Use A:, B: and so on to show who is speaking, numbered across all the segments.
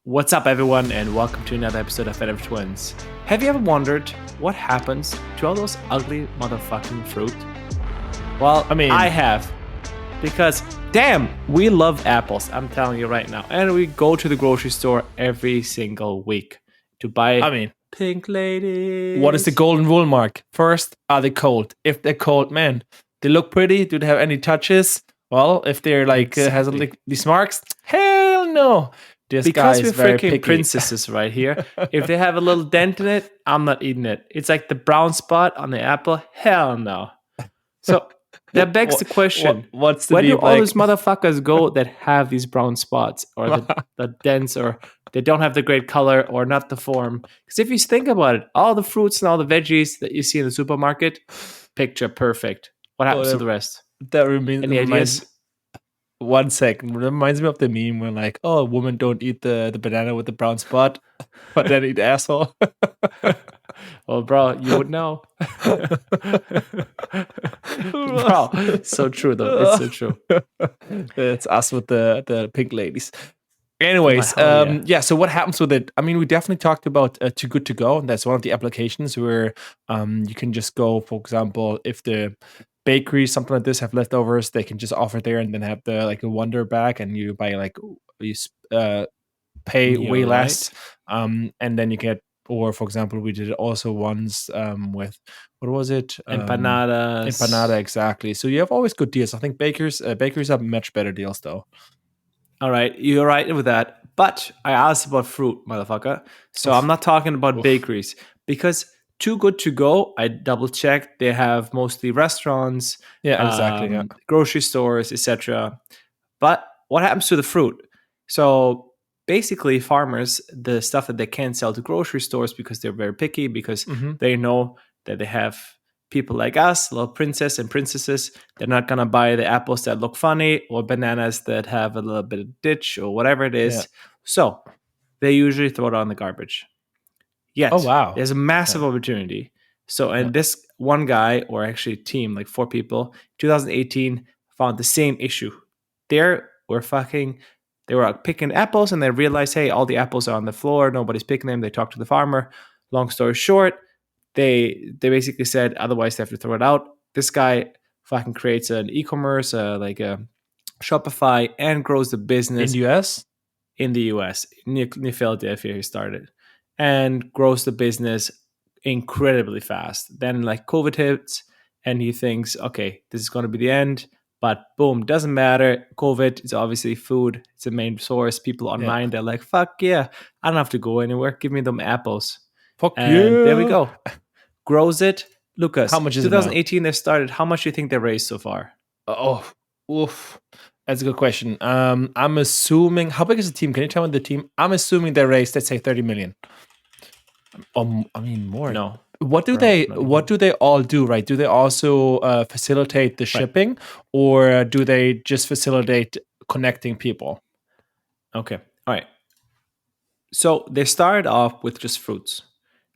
A: What's up, everyone, and welcome to another episode of Fed Twins. Have you ever wondered what happens to all those ugly motherfucking fruit? Well, I have. Because, damn, we love apples, I'm telling you right now. And we go to the grocery store every single week to buy pink ladies.
B: What is the golden rule, Mark? First, are they cold? If they're cold, man, they look pretty. Do they have any touches? Well, if they're like has like these marks, hell no.
A: Because we're freaking princesses right here. If they have a little dent in it, I'm not eating it. It's like the brown spot on the apple. Hell no. So that begs the question:
B: what's the
A: where do all those motherfuckers go that have these brown spots or the dents, or they don't have the great color or not the form? Because if you think about it, all the fruits and all the veggies that you see in the supermarket, picture perfect. What happens to the rest?
B: Any ideas? 1 second. It reminds me of the meme where like, oh, women don't eat the banana with the brown spot, but then eat asshole.
A: Well, bro, you would know. Bro, it's so true though. It's so true.
B: It's us with the pink ladies. Anyways, so what happens with it? I mean, we definitely talked about Too Good To Go. And that's one of the applications where you can just go, for example, if the bakery, something like this, have leftovers, they can just offer there and then have the like a wonder bag, and you buy like you pay way less, and then you get. Or for example, we did it also once with what was it?
A: Empanadas.
B: Empanada, exactly. So you have always good deals. I think bakeries have much better deals though.
A: All right, you're right with that. But I asked about fruit, motherfucker. So I'm not talking about bakeries, because Too Good To Go, I double checked. They have mostly restaurants, grocery stores, etc. But what happens to the fruit? So basically, farmers, the stuff that they can't sell to grocery stores because they're very picky, because they know that they have people like us, little princess and princesses. They're not gonna buy the apples that look funny or bananas that have a little bit of ditch or whatever it is. Yeah. So they usually throw it on the garbage. Yet, there's a massive opportunity. So, and this one guy, or actually team, like 4 people, 2018, found the same issue. They were picking apples, and they realized, hey, all the apples are on the floor. Nobody's picking them. They talked to the farmer. Long story short, they basically said, otherwise they have to throw it out. This guy fucking creates an e-commerce, like a Shopify, and grows the business.
B: In the US?
A: In the US. Near Philadelphia, he started. And grows the business incredibly fast. Then like COVID hits, and he thinks, okay, this is going to be the end. But boom, doesn't matter. COVID is obviously food. It's the main source. People online, they're like, fuck yeah, I don't have to go anywhere. Give me them apples. There we go. Grows it. Lucas, how much is 2018 they started. How much do you think they raised so far?
B: That's a good question. I'm assuming, how big is the team? Can you tell me the team? I'm assuming they raised, let's say, 30 million. More.
A: No.
B: What do they all do, right? Do they also facilitate the shipping, or do they just facilitate connecting people?
A: Okay. All right. So they started off with just fruits.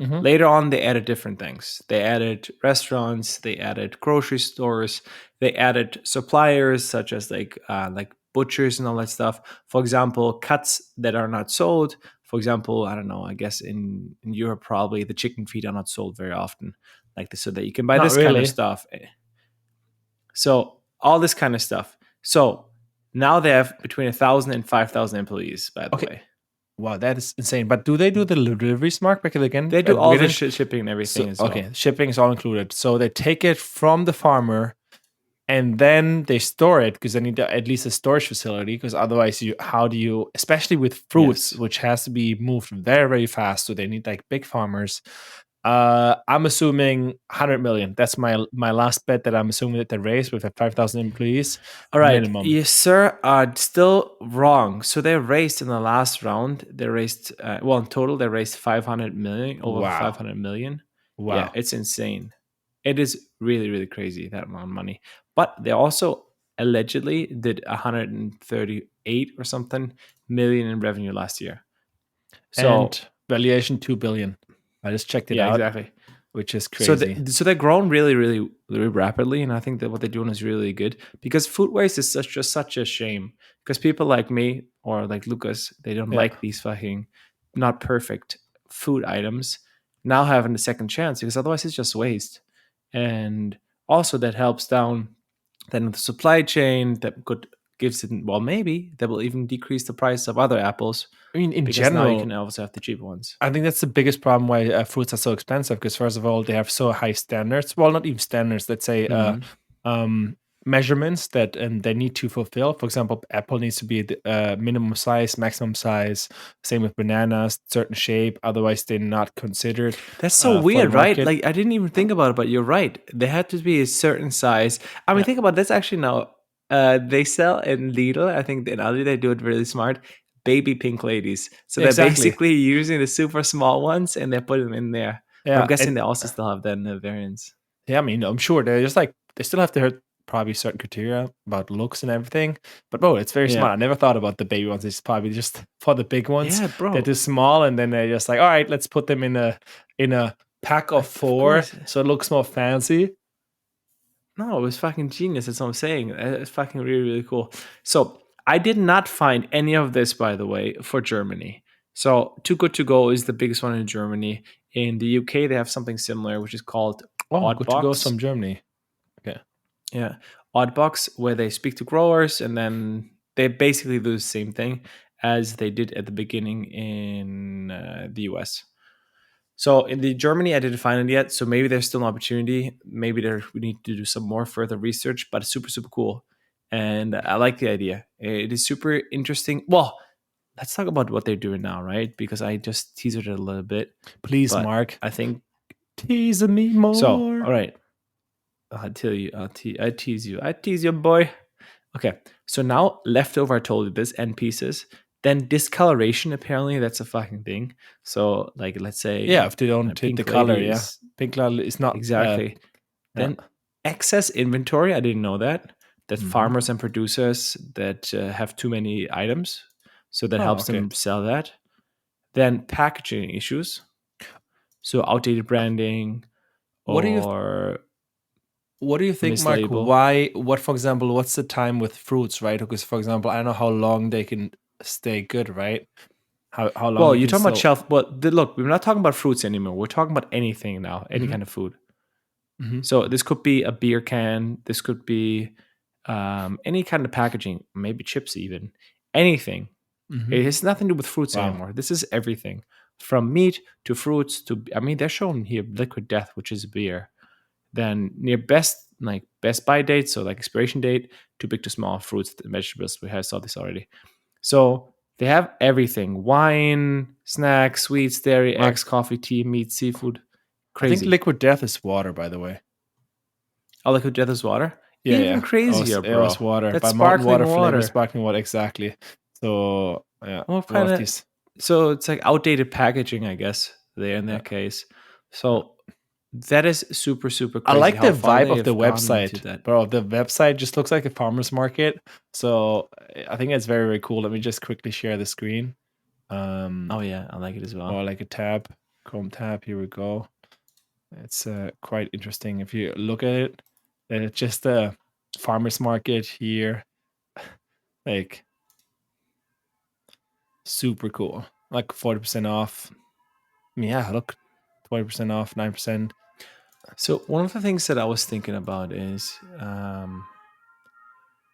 A: Later on, they added different things. They added restaurants, they added grocery stores, they added suppliers such as like butchers and all that stuff. For example, cuts that are not sold. For example, I don't know, I guess in Europe, probably the chicken feet are not sold very often, like this, so that you can buy kind of stuff. So all this kind of stuff. So now they have between 1,000 and 5,000 employees, by the way.
B: Wow, that is insane. But do they do the deliveries, Mark? Because again,
A: they do all the shipping and everything as well.
B: Okay, shipping is all included. So they take it from the farmer, and then they store it, because they need at least a storage facility. Because otherwise, how do you, especially with fruits, which has to be moved very, very fast. So they need like big farmers. I'm assuming 100 million. That's my last bet, that I'm assuming that they raised with 5,000 employees.
A: All right.
B: Minimum.
A: Yes, sir. Still wrong. So they raised in the last round. They raised, in total, they raised 500 million, over 500 million.
B: Wow.
A: Yeah, it's insane. It is really, really crazy, that amount of money. But they also allegedly did 138 or something million in revenue last year. So
B: and valuation 2 billion. I just checked it out.
A: Exactly.
B: Which is crazy.
A: So they're grown really, really, really rapidly, and I think that what they're doing is really good, because food waste is such a shame. Because people like me, or like Lucas, they don't
B: Yeah.
A: like these fucking not perfect food items, now having a second chance, because otherwise it's just waste. And also that helps down then the supply chain, that could gives it, well, maybe that will even decrease the price of other apples,
B: I mean, in
A: because now you can
B: general,
A: also have the cheaper ones.
B: I think that's the biggest problem why fruits are so expensive. Because first of all, they have so high standards. Well, not even standards. Let's say
A: Mhm.
B: um, measurements that they need to fulfill. For example, apple needs to be the minimum size, maximum size. Same with bananas, certain shape. Otherwise, they're not considered
A: That's so
B: for the
A: weird, right?
B: market.
A: Like I didn't even think about it, but you're right. They had to be a certain size. I mean,
B: Yeah,
A: think about this actually now. They sell in Lidl. I think in Aldi they do it really smart. Baby pink ladies. So they're
B: exactly.
A: basically using the super small ones and they put them in there. But I'm
B: Yeah,
A: guessing
B: and
A: they also still have then the variants.
B: yeah, I mean, I'm sure they're just like they still have to hit probably certain criteria about looks and everything. But bro, it's very
A: Yeah.
B: smart. I never thought about the baby ones. It's probably just for the big ones.
A: Yeah,
B: They're
A: bro.
B: too small, and then they're just like, all right, let's put them in a pack of
A: Of
B: four,
A: course.
B: so it looks more fancy.
A: No, it was fucking genius. That's what I'm saying. It's fucking really, really cool. So I did not find any of this, by the way, for Germany. So Too Good To Go is the biggest one in Germany. In the UK, they have something similar, which is called
B: Oh, good to go
A: Oddbox.
B: from Germany. Okay.
A: Yeah, Oddbox, where they speak to growers and then they basically do the same thing as they did at the beginning in the US. So in the Germany, I didn't find it yet. So maybe there's still an opportunity. Maybe there we need to do some more further research. But it's super super cool, and I like the idea. It is super interesting. Well, let's talk about what they're doing now, right? Because I just teased it a little bit,
B: Please,
A: but
B: Mark,
A: I think
B: tease me
A: so.
B: more.
A: All right, I'll tell you. I tease you. I tease you, boy. Okay, so now leftover. I told you this end pieces. Then discoloration. Apparently, that's a fucking thing. So, like, let's
B: Yeah,
A: say
B: if they
A: a
B: don't hit the
A: pink
B: color,
A: lady
B: yeah,
A: is
B: pink color is not.
A: exactly.
B: Yeah.
A: Then excess inventory. I didn't know that. That
B: Hmm.
A: farmers and producers that have too many items, so that
B: Oh,
A: helps
B: okay.
A: them sell that. Then packaging issues, so outdated branding
B: What do you
A: or
B: What do you think, Mark?
A: mislabel.
B: Why? What, for example, what's the time with fruits, right? Because, for example, I don't know how long they can stay good, right? How long
A: Well,
B: they
A: you're
B: can
A: talking about
B: still.
A: shelf. But look, we're not talking about fruits anymore. We're talking about anything now, any
B: Hmm.
A: kind of food.
B: Hmm.
A: So this could be a beer can. This could be any kind of packaging, maybe chips, even anything.
B: Hmm.
A: It has nothing to do with fruits
B: Wow.
A: anymore. This is everything from meat to fruits to, I mean, they're showing here liquid death, which is beer. Then near best by date, so like expiration date, too big to small fruits and vegetables. We have saw this already. So they have everything: wine, snacks, sweets, dairy,
B: Mark,
A: eggs, coffee, tea, meat, seafood.
B: I think
A: Crazy.
B: liquid death is water, by the way.
A: Oh, liquid death is water.
B: Yeah,
A: Even
B: yeah.
A: crazier,
B: It was
A: bro.
B: water,
A: That's
B: by mountain
A: sparkling
B: water flavor,
A: water.
B: sparkling water, exactly. So, yeah,
A: What
B: a lot
A: kind
B: of
A: of?
B: these.
A: So it's like outdated packaging, I guess. There in
B: Yeah,
A: that case.
B: yeah.
A: So that is super super
B: I
A: crazy
B: like the
A: how far
B: vibe
A: they
B: of the
A: have gone into
B: website,
A: that.
B: bro. The website just looks like a farmer's market. So I think it's very, very cool. Let me just quickly share the screen.
A: Oh yeah, I like it as well.
B: Or like a tab, Chrome tab. Here we go. It's quite interesting. If you look at it, then it's just a farmer's market here. Like super cool. Like 40% off. Yeah, look, 20% off, 9%.
A: So one of the things that I was thinking about is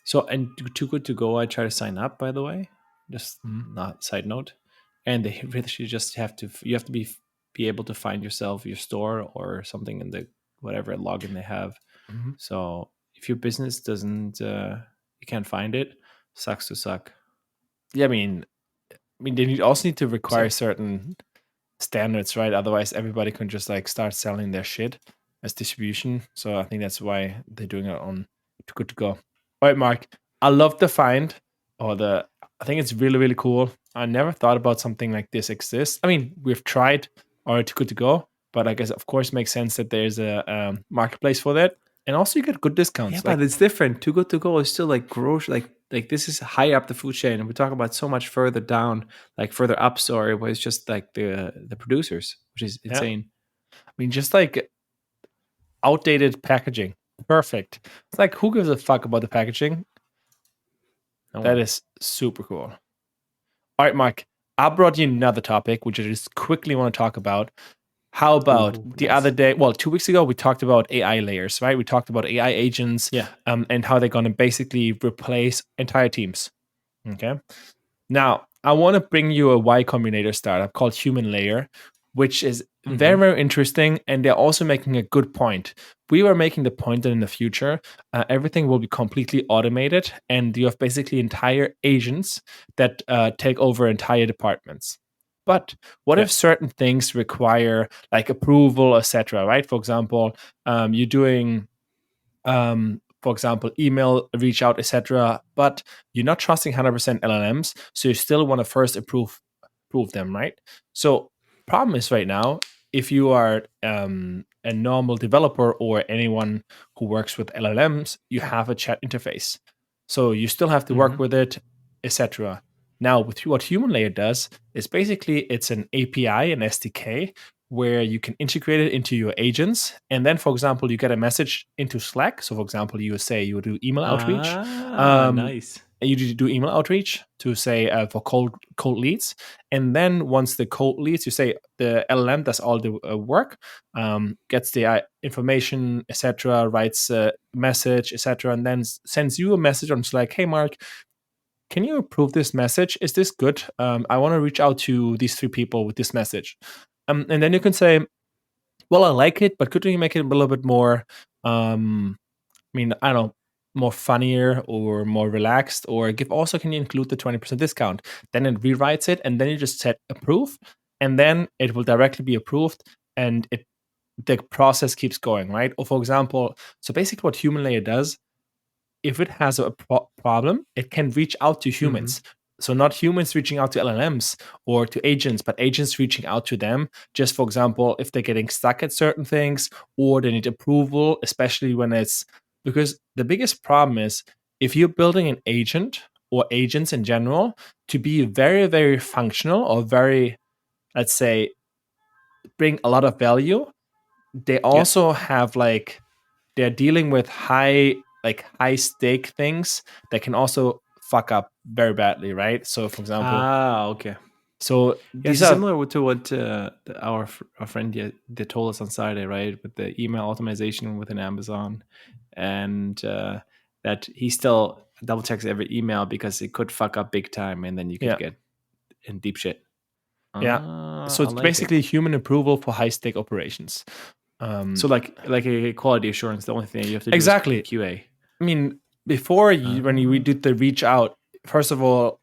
A: so and Too Good To Go. I try to sign up, by the way. Just
B: Mhm,
A: not side note, and they really should just have to. You have to be able to find yourself your store or something in the whatever login they have.
B: mhm.
A: So if your business doesn't, you can't find it, sucks to suck.
B: Yeah, they also need to require
A: So
B: certain standards, right? Otherwise, everybody can just like start selling their shit as distribution. So I think that's why they're doing it on Too Good To Go. All right, Mark. I love the find or the. I think it's really, really cool. I never thought about something like this exists. I mean, we've tried or Too Good To Go, but I guess of course makes sense that there's a marketplace for that, and also you get good
A: yeah,
B: discounts.
A: but
B: Like,
A: it's different. Too Good To Go is still like gross. Like this is high up the food chain, and we talk about so much further down, like further up. Sorry, where it's just like the producers, which is
B: yeah,
A: insane.
B: just like outdated packaging, perfect. It's like who gives a fuck about the packaging?
A: No
B: That
A: one.
B: is super cool. All right, Mark, I brought you another topic, which I just quickly want to talk about. How about
A: Ooh,
B: the other
A: nice.
B: day? Well, 2 weeks ago, we talked about AI layers, right? We talked about AI agents
A: Yeah.
B: and how they're going to basically replace entire teams. Okay. Now, I want to bring you a Y Combinator startup called Humanlayer, which is very,
A: Mm-hmm.
B: very interesting. And they're also making a good point. We were making the point that in the future, everything will be completely automated, and you have basically entire agents that take over entire departments. But what
A: Yeah.
B: if certain things require like approval, etc., right? For example, you're doing for example, email, reach out, etc. But you're not trusting 100% LLMs, so you still want to first approve them, right? So problem is right now, if you are a normal developer or anyone who works with LLMs, you have a chat interface, so you still have to
A: Mm-hmm.
B: work with it, etc. Now, with what Humanlayer does is basically it's an API, an SDK, where you can integrate it into your agents. And then, for example, you get a message into Slack. So, for example, you say you do email outreach.
A: Ah,
B: Um,
A: nice.
B: you do email outreach to say for cold leads, and then once the cold leads, you say the LLM does all the work, gets the information, etc., writes a message, etc., and then sends you a message on Slack. Hey, Mark, can you approve this message? Is this good? I want to reach out to these 3 people with this message. And then you can say, well, I like it, but could you make it a little bit more, I don't know, more funnier or more relaxed? Or give also, can you include the 20% discount? Then it rewrites it, and then you just set approve, and then it will directly be approved, and the process keeps going, right? Or for example, so basically what Humanlayer does, if it has a problem, it can reach out to
A: Mm-hmm.
B: humans. So not humans reaching out to LLMs or to agents, but agents reaching out to them. Just for example, if they're getting stuck at certain things or they need approval, especially when it's because the biggest problem is if you're building an agent or agents in general to be very, very functional or very, let's say, bring a lot of value, they
A: Yeah.
B: also have like they're dealing with high stake things that can also fuck up very badly, right? So for example,
A: Ah, okay.
B: so
A: Yeah,
B: these
A: so
B: are
A: similar to what our friend they told us on Saturday, right? With the email automation within Amazon, and that he still double checks every email because it could fuck up big time, and then you could
B: yeah,
A: get in deep shit.
B: yeah.
A: Ah,
B: So
A: I
B: it's
A: like it.
B: basically human approval for high stake operations.
A: So
B: Um
A: like a quality assurance, the only thing you have to do is
B: exactly.
A: QA.
B: I mean, before you when you
A: Ah,
B: did the reach out, first of all,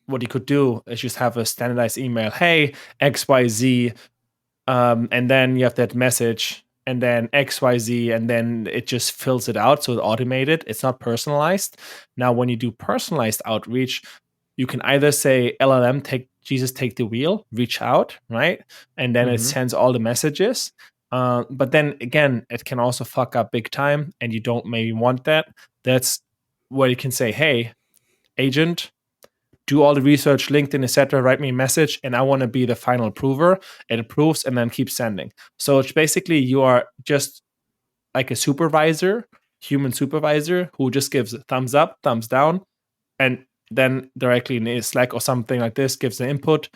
B: what you could do is just have a standardized email. Hey, XYZ, and then you have that message and then xyz, and then it just fills it out, so it's automated, it's not personalized. Now when you do personalized outreach, you can either say LLM take Jesus take the wheel, reach out, right, and then it
A: mm-hmm.
B: sends all the messages. But then again, it can also fuck up big time, and you don't maybe want that. That's where you can say, hey, agent, do all the research, LinkedIn, etc. Write me a message, and I want to be the final approver. It approves and then keeps sending. So it's basically you are just like a supervisor, human supervisor, who just gives a thumbs up, thumbs down, and then directly in Slack or something like this gives the input,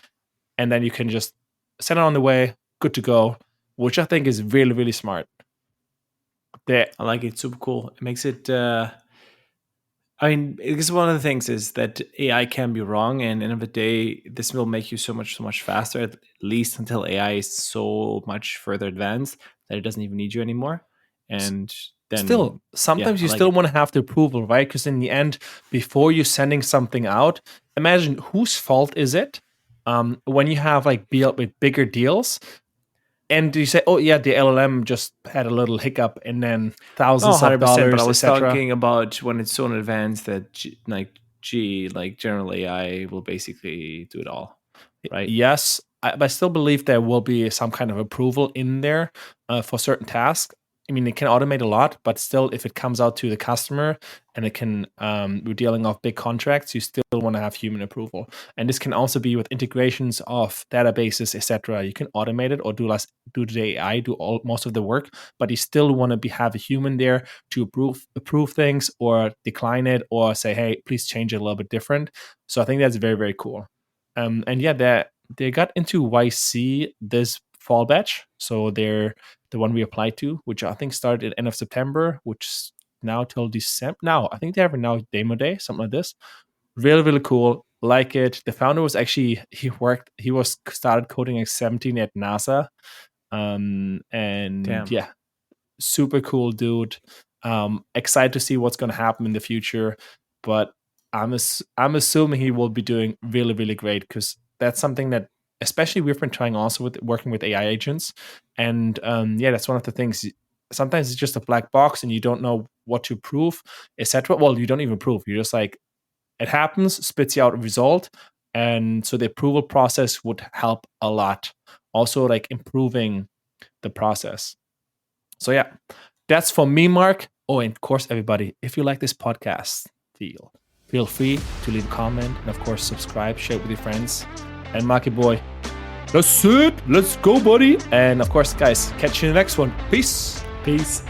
B: and then you can just send it on the way, good to go, which I think is really, really smart. There,
A: I like it. Super cool. It makes it. I mean, because one of the things is that AI can be wrong, and end of the day, this will make you so much faster. At least until AI is so much further advanced that it doesn't even need you anymore. And
B: still
A: then, yeah,
B: sometimes
A: I
B: you
A: like
B: still
A: it.
B: want to have the approval, right? Because in the end, before you're sending something out, imagine whose fault is it when you have like with bigger deals, and you say, oh yeah, the LLM just had a little hiccup, and then
A: No,
B: thousands of
A: 100%. But I
B: dollars,
A: was
B: etc.
A: talking about when it's so in advance that, like general AI will basically do it all, right?
B: Yes, but I still believe there will be some kind of approval in there for certain tasks. I mean, it can automate a lot, but still, if it comes out to the customer and it can, we're dealing off big contracts, you still want to have human approval. And this can also be with integrations of databases, etc. You can automate it or do the AI do all most of the work, but you still want to have a human there to approve things or decline it or say, hey, please change it a little bit different. So I think that's very, very cool. And yeah, they got into YC this fall batch, so they're the one we applied to, which I think started at end of September, which now till December. Now I think they have a now demo day, something like this. Really, really cool. Like it. The founder was actually he was started coding at 17 at NASA. And
A: Damn.
B: yeah, super cool dude. Excited to see what's gonna happen in the future. But I'm assuming he will be doing really, really great, because that's something that especially we've been trying also with working with AI agents. And yeah, that's one of the things. Sometimes it's just a black box and you don't know what to prove, etc. Well, you don't even prove. You're just like, it happens, spits you out a result. And so the approval process would help a lot. Also, like improving the process. So yeah, that's for me, Mark. Oh, and of course, everybody, if you like this podcast, feel free to leave a comment, and of course, subscribe, share it with your friends. And Marky boy, that's it. Let's go, buddy. And of course, guys, catch you in the next one. Peace.
A: Peace.